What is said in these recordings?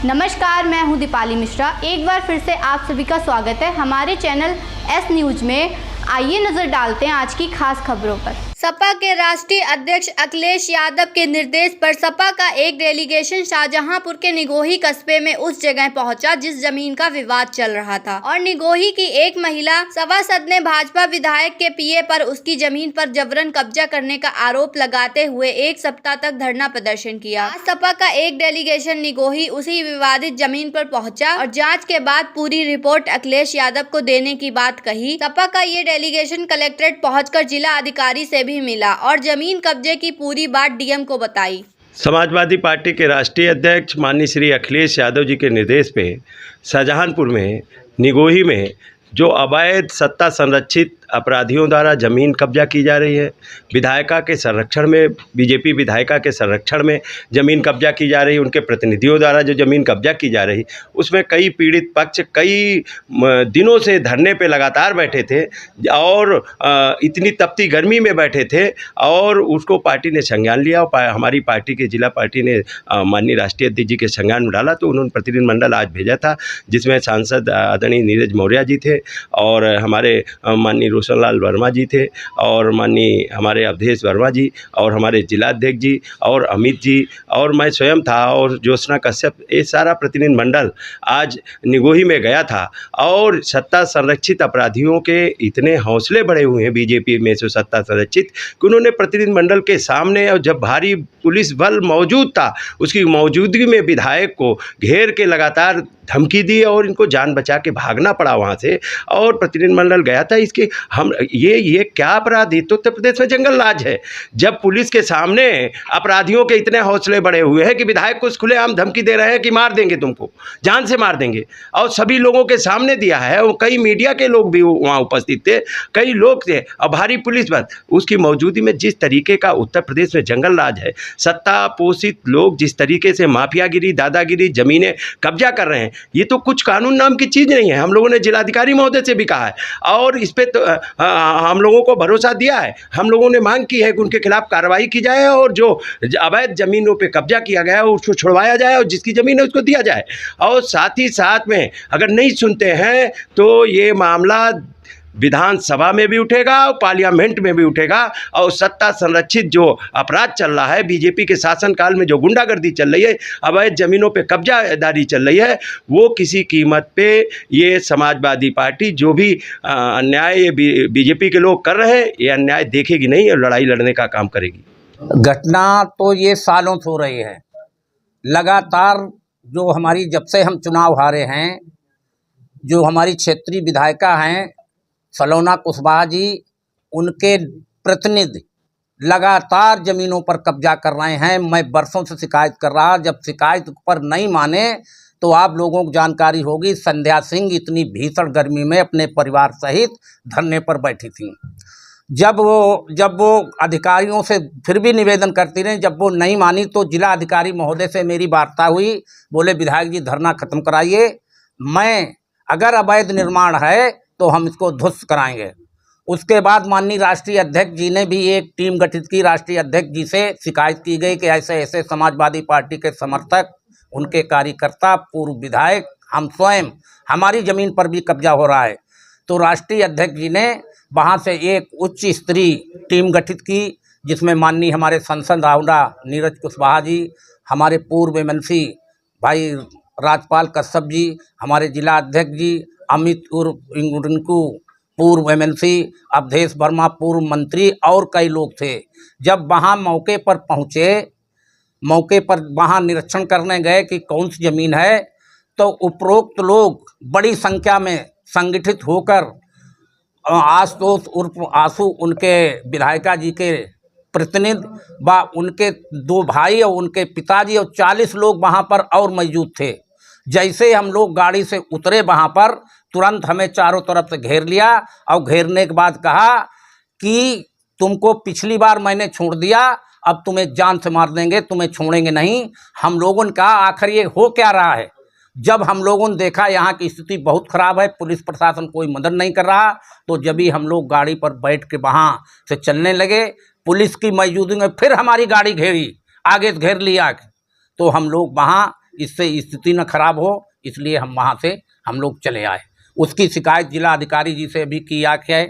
नमस्कार, मैं हूं दीपाली मिश्रा। एक बार फिर से आप सभी का स्वागत है हमारे चैनल एस न्यूज में। आइए नजर डालते हैं आज की खास खबरों पर। सपा के राष्ट्रीय अध्यक्ष अखिलेश यादव के निर्देश पर सपा का एक डेलीगेशन शाहजहांपुर के निगोही कस्बे में उस जगह पहुंचा जिस जमीन का विवाद चल रहा था और निगोही की एक महिला सभासद ने भाजपा विधायक के पीए पर उसकी जमीन पर जबरन कब्जा करने का आरोप लगाते हुए एक सप्ताह तक धरना प्रदर्शन किया। आज सपा का एक डेलीगेशन निगोही उसी विवादित जमीन पर पहुंचा और जाँच के बाद पूरी रिपोर्ट अखिलेश यादव को देने की बात कही। सपा का ये डेलीगेशन कलेक्ट्रेट पहुंचकर जिला अधिकारी से भी मिला और जमीन कब्जे की पूरी बात डीएम को बताई। समाजवादी पार्टी के राष्ट्रीय अध्यक्ष माननीय श्री अखिलेश यादव जी के निर्देश पे शाहजहांपुर में निगोही में जो अवैध सत्ता संरक्षित अपराधियों द्वारा ज़मीन कब्जा की जा रही है, विधायिका के संरक्षण में बीजेपी विधायिका के संरक्षण में ज़मीन कब्जा की जा रही है, उनके प्रतिनिधियों द्वारा जो ज़मीन कब्जा की जा रही, उसमें कई पीड़ित पक्ष कई दिनों से धरने पे लगातार बैठे थे और इतनी तपती गर्मी में बैठे थे और उसको पार्टी ने संज्ञान लिया और हमारी पार्टी के जिला पार्टी ने माननीय राष्ट्रीय अध्यक्ष जी के संज्ञान में डाला। तो उन्होंने प्रतिनिधिमंडल आज भेजा था जिसमें सांसद आदरणीय नीरज मौर्य जी थे और हमारे माननीय रोशनलाल वर्मा जी थे और माननीय हमारे अवधेश वर्मा जी और हमारे जिलाध्यक्ष जी और अमित जी और मैं स्वयं था और ज्योत्सना कश्यप, ये सारा प्रतिनिधिमंडल आज निगोही में गया था। और सत्ता संरक्षित अपराधियों के इतने हौसले बढ़े हुए हैं बीजेपी में से सत्ता संरक्षित कि उन्होंने प्रतिनिधिमंडल के सामने और जब भारी पुलिस बल मौजूद था उसकी मौजूदगी में विधायक को घेर के लगातार धमकी दी और इनको जान बचा के भागना पड़ा वहाँ से और प्रतिनिधिमंडल गया था। इसके हम ये क्या अपराध है? तो उत्तर प्रदेश में जंगल राज है जब पुलिस के सामने अपराधियों के इतने हौसले बढ़े हुए हैं कि विधायक को खुलेआम धमकी दे रहे हैं कि मार देंगे, तुमको जान से मार देंगे, और सभी लोगों के सामने दिया है। और कई मीडिया के लोग भी वहाँ उपस्थित थे, कई लोग थे और भारी पुलिस बल उसकी मौजूदगी में जिस तरीके का उत्तर प्रदेश में जंगल राज है, सत्ता पोषित लोग जिस तरीके से माफियागिरी दादागिरी ज़मीनें कब्जा कर रहे हैं, ये तो कुछ कानून नाम की चीज़ नहीं है। हम लोगों ने जिलाधिकारी महोदय से भी कहा है और इस पर तो हम लोगों को भरोसा दिया है। हम लोगों ने मांग की है कि उनके खिलाफ कार्रवाई की जाए और जो अवैध ज़मीनों पे कब्जा किया गया है उसको छुड़वाया जाए और जिसकी ज़मीन है उसको दिया जाए। और साथ ही साथ में अगर नहीं सुनते हैं तो ये मामला विधानसभा में भी उठेगा और पार्लियामेंट में भी उठेगा। और सत्ता संरक्षित जो अपराध चल रहा है, बीजेपी के शासनकाल में जो गुंडागर्दी चल रही है, अवैध ज़मीनों पे कब्जादारी चल रही है, वो किसी कीमत पे ये समाजवादी पार्टी जो भी अन्याय ये बीजेपी के लोग कर रहे हैं, ये अन्याय देखेगी नहीं और लड़ाई लड़ने का काम करेगी। घटना तो ये सालों से हो रही है लगातार। जो हमारी जब से हम चुनाव हारे हैं, जो हमारी क्षेत्रीय विधायिका हैं सलोना कुशवाहा जी, उनके प्रतिनिधि लगातार ज़मीनों पर कब्जा कर रहे हैं। मैं बरसों से शिकायत कर रहा, जब शिकायत पर नहीं माने तो आप लोगों को जानकारी होगी, संध्या सिंह इतनी भीषण गर्मी में अपने परिवार सहित धरने पर बैठी थी। जब वो अधिकारियों से फिर भी निवेदन करती रही, जब वो नहीं मानी तो जिला अधिकारी महोदय से मेरी वार्ता हुई। बोले विधायक जी धरना खत्म कराइए, मैं अगर अवैध निर्माण है तो हम इसको ध्वस्त कराएंगे। उसके बाद माननीय राष्ट्रीय अध्यक्ष जी ने भी एक टीम गठित की। राष्ट्रीय अध्यक्ष जी से शिकायत की गई कि ऐसे ऐसे समाजवादी पार्टी के समर्थक, उनके कार्यकर्ता, पूर्व विधायक, हम स्वयं, हमारी ज़मीन पर भी कब्जा हो रहा है। तो राष्ट्रीय अध्यक्ष जी ने वहाँ से एक उच्च स्तरीय टीम गठित की जिसमें माननीय हमारे सांसद आउडा नीरज कुशवाहा जी, हमारे पूर्व एमएलसी भाई राजपाल कश्यप जी, हमारे जिला अध्यक्ष जी अमित रिंकू पूर्व एमएलसी, अवधेश वर्मा पूर्व मंत्री और कई लोग थे। जब वहाँ मौके पर पहुँचे, मौके पर वहाँ निरीक्षण करने गए कि कौन सी ज़मीन है, तो उपरोक्त लोग बड़ी संख्या में संगठित होकर आशुतोष उर्फ आशु, उनके विधायिका जी के प्रतिनिधि व उनके 2 भाई और उनके पिताजी और 40 लोग वहाँ पर और मौजूद थे। जैसे हम लोग गाड़ी से उतरे वहाँ पर तुरंत हमें चारों तरफ से घेर लिया और घेरने के बाद कहा कि तुमको पिछली बार मैंने छोड़ दिया, अब तुम्हें जान से मार देंगे, तुम्हें छोड़ेंगे नहीं। हम लोगों ने कहा आखिर ये हो क्या रहा है। जब हम लोगों ने देखा यहाँ की स्थिति बहुत ख़राब है, पुलिस प्रशासन कोई मदद नहीं कर रहा, तो जब ही हम लोग गाड़ी पर बैठ के वहाँ से चलने लगे, पुलिस की मौजूदगी में फिर हमारी गाड़ी घेरी, आगे घेर लिया। तो हम लोग वहाँ इससे स्थिति न खराब हो, इसलिए हम वहाँ से हम लोग चले आए। उसकी शिकायत जिला अधिकारी जी से भी किया है,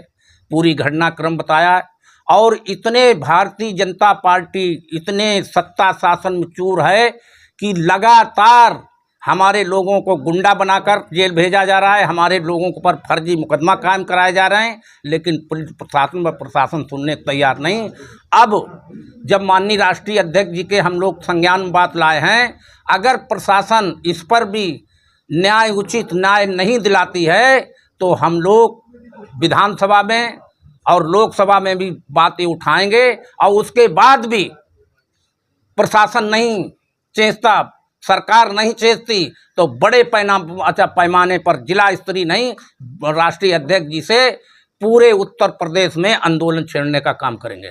पूरी घटनाक्रम बताया। और इतने भारतीय जनता पार्टी इतने सत्ता शासन में चूर है कि लगातार हमारे लोगों को गुंडा बनाकर जेल भेजा जा रहा है, हमारे लोगों के ऊपर फर्जी मुकदमा कायम कराए जा रहे हैं, लेकिन पुलिस प्रशासन व प्रशासन सुनने को तैयार नहीं। अब जब माननीय राष्ट्रीय अध्यक्ष जी के हम लोग संज्ञान में बात लाए हैं, अगर प्रशासन इस पर भी न्याय उचित न्याय नहीं दिलाती है तो हम लोग विधानसभा में और लोकसभा में भी बातें उठाएंगे। और उसके बाद भी प्रशासन नहीं चेंजता, सरकार नहीं चेंजती, तो बड़े पैमाने पर जिला स्तरीय नहीं, राष्ट्रीय अध्यक्ष जी से पूरे उत्तर प्रदेश में आंदोलन छेड़ने का काम करेंगे।